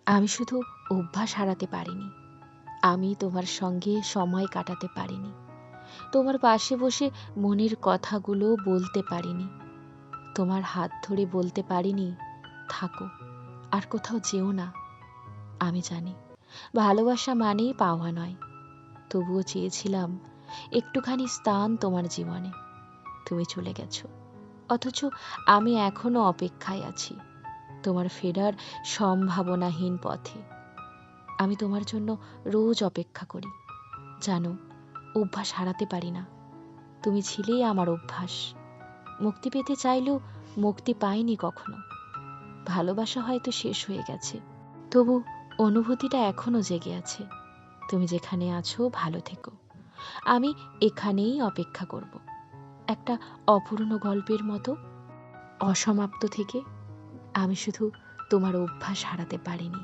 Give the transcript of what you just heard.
আমি শুধু অভ্যাস হারাতে পারিনি, আমি তোমার সঙ্গে সময় কাটাতে পারিনি, তোমার পাশে বসে মনের কথাগুলো বলতে পারিনি, তোমার হাত ধরে বলতে পারিনি থাকো, আর কোথাও যেও না। আমি জানি ভালোবাসা মানেই পাওয়া নয়, তবুও চেয়েছিলাম একটুখানি স্থান তোমার জীবনে। তুমি চলে গেছো, অথচ আমি এখনো অপেক্ষায় আছি তোমার ফেরার সম্ভাবনাহীন পথে। আমি তোমার জন্য রোজ অপেক্ষা করি, জানো অভ্যাস হারাতে পারি না, তুমি ছিলেই আমার অভ্যাস। মুক্তি পেতে চাইলেও মুক্তি পাইনি কখনো। ভালোবাসা হয়তো শেষ হয়ে গেছে, তবু অনুভূতিটা এখনো জেগে আছে। তুমি যেখানে আছো ভালো থেকো, আমি এখানেই অপেক্ষা করব, একটা অপূর্ণ গল্পের মতো, অসমাপ্ত থেকে। আমি শুধু তোমার অভ্যাস হারাতে পারিনি।